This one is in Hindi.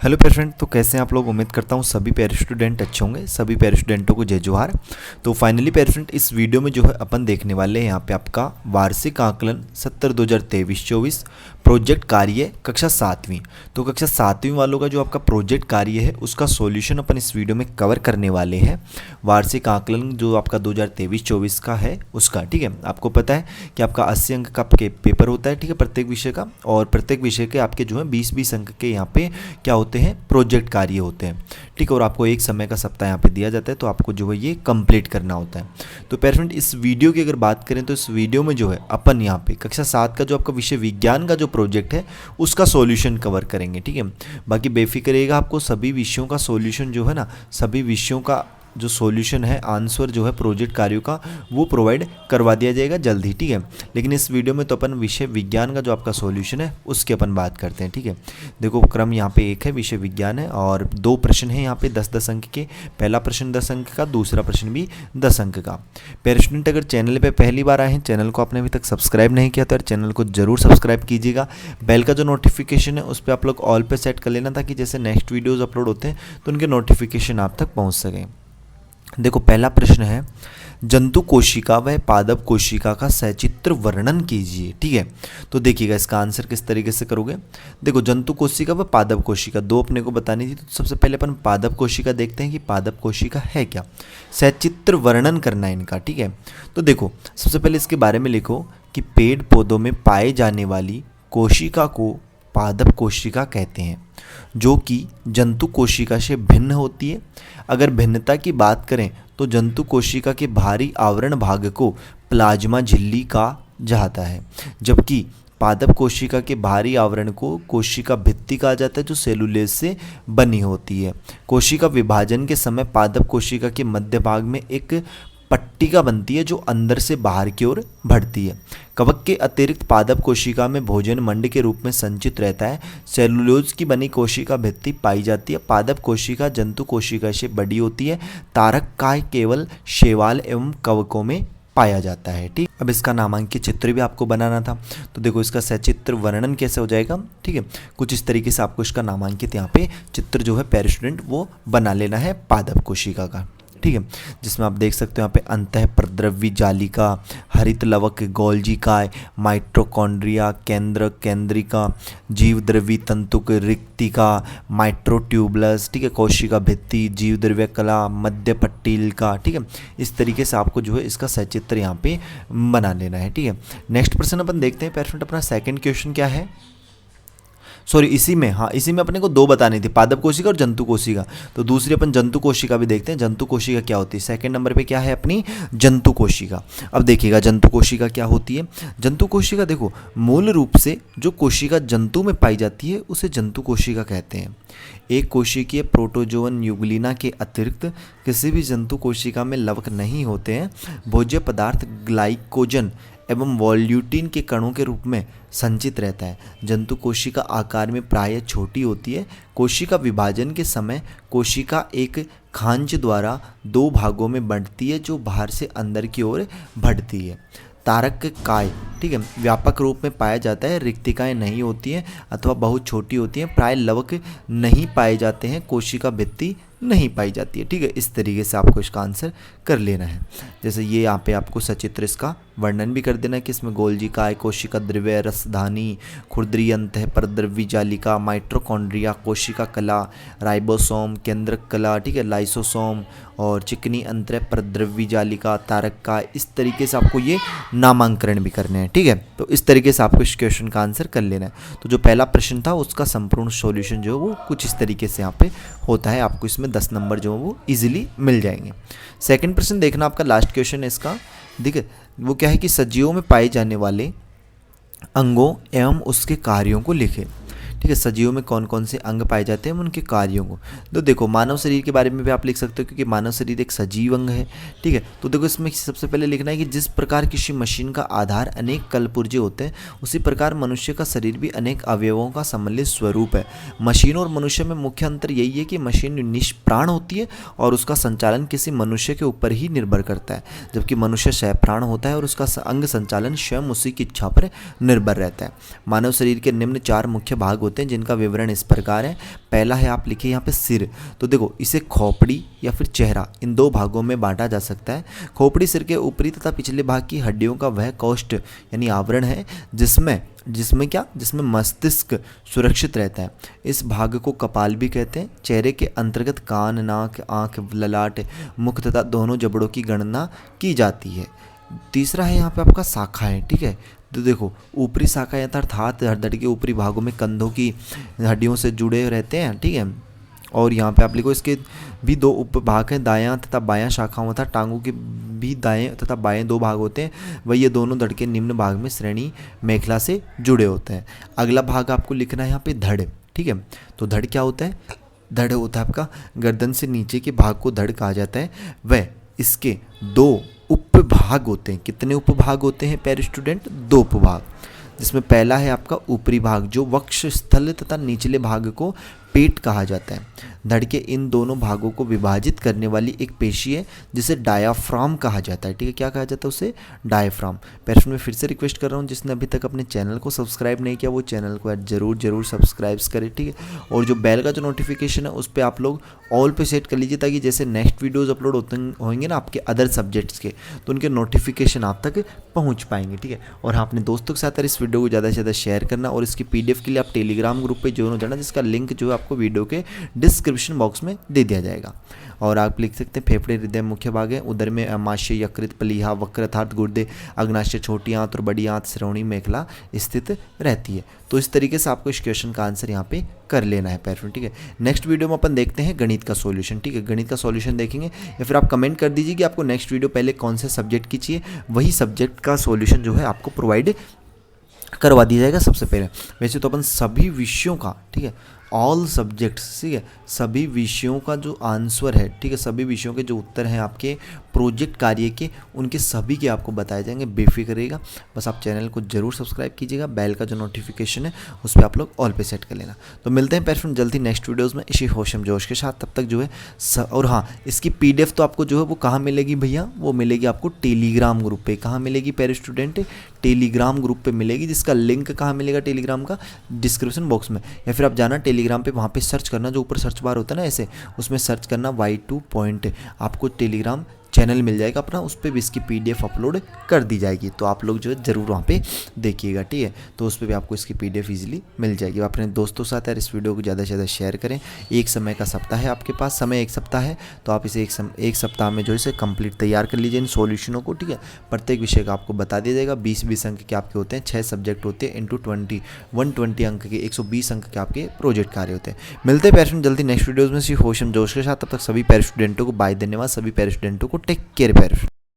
हेलो प्यारे फ्रेंड, तो कैसे हैं आप लोग। उम्मीद करता हूँ सभी प्यारे स्टूडेंट अच्छे होंगे। सभी प्यारे स्टूडेंटों को जय जोहार। तो फाइनली प्यारे फ्रेंड, इस वीडियो में जो है अपन देखने वाले हैं यहाँ पे आपका वार्षिक आकलन 70-2023-24 प्रोजेक्ट कार्य कक्षा 7वीं। तो कक्षा 7वीं वालों का जो आपका प्रोजेक्ट कार्य है उसका सॉल्यूशन अपन इस वीडियो में कवर करने वाले हैं। वार्षिक आकलन जो आपका 2023-24 का है उसका, ठीक है। आपको पता है कि आपका 80 अंक का पेपर होता है, ठीक है, प्रत्येक विषय का। और प्रत्येक विषय के आपके जो है 20-20 अंक के यहाँ पे क्या होते हैं, प्रोजेक्ट कार्य होते हैं, ठीक है। और आपको एक समय का सप्ताह यहाँ पे दिया जाता है, तो आपको जो है ये कंप्लीट करना होता है। तो प्यारे फ्रेंड, इस वीडियो की अगर बात करें तो इस वीडियो में जो है अपन यहाँ पे कक्षा 7 का जो आपका विषय विज्ञान का जो प्रोजेक्ट है उसका सॉल्यूशन कवर करेंगे, ठीक है। बाकी बेफिक्र रहिएगा, आपको सभी विषयों का सॉल्यूशन जो है ना, सभी विषयों का जो सॉल्यूशन है, आंसर जो है प्रोजेक्ट कार्यों का, वो प्रोवाइड करवा दिया जाएगा जल्द ही, ठीक है। लेकिन इस वीडियो में तो अपन विषय विज्ञान का जो आपका सॉल्यूशन है उसकी अपन बात करते हैं, ठीक है। देखो, क्रम यहाँ पे एक है, विषय विज्ञान है, और 2 प्रश्न है यहाँ पे 10-10 अंक के। पहला प्रश्न 10 अंक का, दूसरा प्रश्न भी 10 अंक का। प्यारे स्टूडेंट, अगर चैनल पे पहली बार आए हैं, चैनल को आपने अभी तक सब्सक्राइब नहीं किया तो यार चैनल को जरूर सब्सक्राइब कीजिएगा। बेल का जो नोटिफिकेशन है उस पर आप लोग ऑल पे सेट कर लेना, ताकि जैसे नेक्स्ट वीडियोज़ अपलोड होते हैं तो उनके नोटिफिकेशन आप तक पहुँच सकें। देखो, पहला प्रश्न है, जंतु कोशिका व पादप कोशिका का सचित्र वर्णन कीजिए, ठीक है। तो देखिएगा इसका आंसर किस तरीके से करोगे। देखो, जंतु कोशिका व पादप कोशिका दो अपने को बतानी थी, तो सबसे पहले अपन पादप कोशिका देखते हैं कि पादप कोशिका है क्या, सचित्र वर्णन करना है इनका, ठीक है। तो देखो, सबसे पहले इसके बारे में लिखो कि पेड़ पौधों में पाए जाने वाली कोशिका को पादप कोशिका कहते हैं, जो कि जंतु कोशिका से भिन्न होती है। अगर भिन्नता की बात करें तो जंतु कोशिका के बाहरी आवरण भाग को प्लाज्मा झिल्ली कहा जाता है, जबकि पादप कोशिका के बाहरी आवरण को कोशिका भित्ति कहा जाता है, जो सेलुलोज से बनी होती है। कोशिका विभाजन के समय पादप कोशिका के मध्य भाग में एक पट्टिका बनती है जो अंदर से बाहर की ओर बढ़ती है। कवक के अतिरिक्त पादप कोशिका में भोजन मंड के रूप में संचित रहता है। सेलुलोज की बनी कोशिका भित्ति पाई जाती है। पादप कोशिका जंतु कोशिका से बड़ी होती है। तारक काय केवल शैवाल एवं कवकों में पाया जाता है, ठीक। अब इसका नामांकित चित्र भी आपको बनाना था, तो देखो इसका सचित्र वर्णन कैसे हो जाएगा, ठीक है। कुछ इस तरीके से आपको इसका नामांकित यहाँ पे चित्र जो है प्यारे स्टूडेंट वो बना लेना है पादप कोशिका का, ठीक है। जिसमें आप देख सकते हो यहाँ पे अंतः प्रद्रव्य जालिका, हरित लवक गोल्जिकाय, माइटोकॉन्ड्रिया, केंद्र केंद्रिका, जीव द्रव्य तंतुक रिक्तिका, माइट्रोट्यूबुलस, ठीक है, कोशिका भित्ति, जीव द्रव्य कला, मध्य पट्टिका, ठीक है। इस तरीके से आपको जो है इसका सचित्र यहाँ पे बना लेना है, ठीक है। नेक्स्ट प्रश्न अपन देखते हैं पेरेंट। अपना सेकंड क्वेश्चन क्या है, सॉरी इसी में अपने को 2 बतानी थी, पादप कोशिका और जंतु कोशिका। तो दूसरी अपन जंतु कोशिका भी देखते हैं, जंतु कोशिका क्या होती है। सेकंड नंबर पे क्या है अपनी जंतु कोशिका। अब देखिएगा जंतु कोशिका क्या होती है। जंतु कोशिका देखो, मूल रूप से जो कोशिका जंतु में पाई जाती है उसे जंतु कोशिका कहते हैं। एक कोशिकीय प्रोटोजोवन यूग्लिना के अतिरिक्त किसी भी जंतु कोशिका में लवक नहीं होते हैं। भोज्य पदार्थ ग्लाइकोजन एवं वॉल्यूटिन के कणों के रूप में संचित रहता है। जंतु कोशिका आकार में प्रायः छोटी होती है। कोशिका विभाजन के समय कोशिका एक खांच द्वारा 2 भागों में बढ़ती है, जो बाहर से अंदर की ओर बढ़ती है। तारक काय, ठीक है, व्यापक रूप में पाया जाता है। रिक्तिकाएं नहीं होती हैं अथवा बहुत छोटी होती हैं। प्राय लवक नहीं पाए जाते हैं। कोशिका भित्ति नहीं पाई जाती है, ठीक है। इस तरीके से आपको इसका आंसर कर लेना है। जैसे ये यहाँ पे आपको सचित्र इसका वर्णन भी कर देना है कि इसमें गोल्जिकाय, कोशिका द्रव्य, रसधानी, खुरदरी, अंतः परद्रव्य जालिका, माइटोकॉन्ड्रिया, कोशिका कला, राइबोसोम, केंद्रक कला, ठीक है, लाइसोसोम और चिकनी अंतः परद्रव्य जालिका, तारक का, इस तरीके से आपको ये नामांकन भी करने हैं, ठीक है। तो इस तरीके से आपको इस क्वेश्चन का आंसर कर लेना है। तो जो पहला प्रश्न था उसका संपूर्ण सॉल्यूशन जो है वो कुछ इस तरीके से यहाँ पे होता है। आपको इसमें 10 नंबर जो है वो इजीली मिल जाएंगे। सेकंड प्रश्न देखना, आपका लास्ट क्वेश्चन है इसका, देखिए वो क्या है कि सजीवों में पाए जाने वाले अंगों एवं उसके कार्यों को लिखें, ठीक है। सजीवों में कौन कौन से अंग पाए जाते हैं, उनके कार्यों को। तो देखो, मानव शरीर के बारे में भी आप लिख सकते हो, क्योंकि मानव शरीर एक सजीव अंग है, ठीक है। तो देखो, इसमें सबसे पहले लिखना है कि जिस प्रकार किसी मशीन का आधार अनेक कलपुर्जे होते हैं, उसी प्रकार मनुष्य का शरीर भी अनेक अवयवों का सम्मिलित स्वरूप है। मशीन और मनुष्य में मुख्य अंतर यही है कि मशीन निष्प्राण होती है और उसका संचालन किसी मनुष्य के ऊपर ही निर्भर करता है, जबकि मनुष्य सप्राण होता है और उसका अंग संचालन स्वयं उसी की इच्छा पर निर्भर रहता है। मानव शरीर के निम्न 4 मुख्य भाग होते हैं जिनका विवरण इस प्रकार है। पहला है, आप लिखिए यहाँ पे सिर। तो देखो इसे खोपड़ी या फिर चेहरा, इन दो भागों में बांटा जा सकता है। खोपड़ी सिर के ऊपरी तथा पिछले भाग की हड्डियों का वह कोष्ठ यानी आवरण है जिसमें मस्तिष्क सुरक्षित रहता है। इस भाग को कपाल भी कहते हैं। चेहरे के अंतर्गत कान, नाक, आँख, ललाट, मुख तथा दोनों जबड़ों की गणना की जाती है। तीसरा है यहाँ पे आपका शाखाएं, ठीक है। तो देखो ऊपरी शाखाएं अर्थात हृदय के ऊपरी भागों में कंधों की हड्डियों से जुड़े रहते हैं, ठीक है। और यहाँ पे आप लिखो इसके भी दो उपभाग हैं, दायां तथा बायां शाखाओं तथा टांगों के भी दाएं तथा बाएं दो भाग होते हैं। वह ये दोनों धड़ के निम्न भाग में श्रेणी मेखला से जुड़े होते हैं। अगला भाग आपको लिखना है यहाँ पे धड़, ठीक है। तो धड़ क्या होता है? धड़ होता है आपका गर्दन से नीचे के भाग को धड़ कहा जाता है। वह इसके दो उपभाग होते हैं। कितने उपभाग होते हैं प्यारे स्टूडेंट? दो उपभाग, जिसमें पहला है आपका ऊपरी भाग जो वक्ष स्थल तथा निचले भाग को पेट कहा जाता है। धड़ के इन दोनों भागों को विभाजित करने वाली एक पेशी है जिसे डायाफ्राम कहा जाता है, ठीक है। क्या कहा जाता है उसे? डायाफ्राम। पेरेंट्स में फिर से रिक्वेस्ट कर रहा हूँ, जिसने अभी तक अपने चैनल को सब्सक्राइब नहीं किया वो चैनल को जरूर सब्सक्राइब करें, ठीक है। और जो बेल का जो नोटिफिकेशन है उस पर आप लोग ऑल पे सेट कर लीजिए, ताकि जैसे नेक्स्ट वीडियोज़ अपलोड होंगे ना आपके अदर सब्जेक्ट्स के, तो उनके नोटिफिकेशन आप तक पहुँच पाएंगे, ठीक है। और हाँ, अपने दोस्तों के साथ इस वीडियो को ज़्यादा से ज़्यादा शेयर करना, और इसकी PDF के लिए आप टेलीग्राम ग्रुप पर ज्वाइन हो जाना, जिसका लिंक जो है आपको वीडियो के डिस्क्रिप्शन बॉक्स में दे दिया जाएगा। और आप लिख सकते हैं फेफड़े हृदय मुख्य भाग है, उदर में अमाशय, यकृत, प्लीहा, वक्र अर्थात गुर्दे, अग्नाशय, छोटी आंत और बड़ी आंत, श्रोणी मेखला स्थित रहती है। तो इस तरीके से आपको इस क्वेश्चन का आंसर यहाँ पे कर लेना है पेरेंट्स, ठीक है। नेक्स्ट वीडियो में अपन देखते हैं गणित का सॉल्यूशन, ठीक है। गणित का सॉल्यूशन देखेंगे, या फिर आप कमेंट कर दीजिए कि आपको नेक्स्ट वीडियो पहले कौन से सब्जेक्ट की चाहिए, वही सब्जेक्ट का सॉल्यूशन जो है आपको प्रोवाइड करवा दिया जाएगा सबसे पहले। वैसे तो अपन सभी विषयों का, ठीक है, ऑल सब्जेक्ट्स, ठीक है, सभी विषयों का जो आंसर है, ठीक है, सभी विषयों के जो उत्तर हैं आपके प्रोजेक्ट कार्य के, उनके सभी के आपको बताए जाएंगे, बेफिक्र रहिएगा। बस आप चैनल को जरूर सब्सक्राइब कीजिएगा, बेल का जो नोटिफिकेशन है उस पर आप लोग ऑल पे सेट कर लेना। तो मिलते हैं पेरेंट्स जल्दी नेक्स्ट वीडियोज़ में इसी होशम जोश के साथ। तब तक जो है और हाँ, इसकी PDF तो आपको जो है वो कहाँ मिलेगी भैया? वो मिलेगी आपको टेलीग्राम ग्रुप पे। कहाँ मिलेगी पेरेंट्स स्टूडेंट? टेलीग्राम ग्रुप पे मिलेगी, जिसका लिंक कहाँ मिलेगा टेलीग्राम का? डिस्क्रिप्शन बॉक्स में, या फिर आप जाना टेलीग्राम पे, वहाँ पे सर्च करना, जो ऊपर सर्च बार होता है ना ऐसे, उसमें सर्च करना Y2 पॉइंट, आपको टेलीग्राम चैनल मिल जाएगा अपना, उस पर भी इसकी PDF अपलोड कर दी जाएगी। तो आप लोग जो है ज़रूर वहाँ पे देखिएगा, ठीक है। तो उस पर भी आपको इसकी PDF ईजिली मिल जाएगी। अपने दोस्तों के साथ यार इस वीडियो को ज़्यादा से ज़्यादा शेयर करें। एक समय का सप्ताह है आपके पास, समय एक सप्ताह है, तो आप इसे एक सप्ताह में जो है इसे कंप्लीट तैयार कर लीजिए इन सॉल्यूशनों को, ठीक है। प्रत्येक विषय का आपको बता दिया जाएगा। 20 अंक के आपके होते हैं, 6 सब्जेक्ट होते हैं, इंटू 120 अंक के 120 अंक के आपके प्रोजेक्ट कार्य होते हैं। मिलते हैं पेरेंट्स जल्दी नेक्स्ट वीडियोज़ में श्री होशम जोश के साथ। तब तक सभी पेरेंट्स स्टूडेंटों को बाय, धन्यवाद। सभी पेरेंट्स स्टूडेंटों को टेक केयर पेरेंट्स।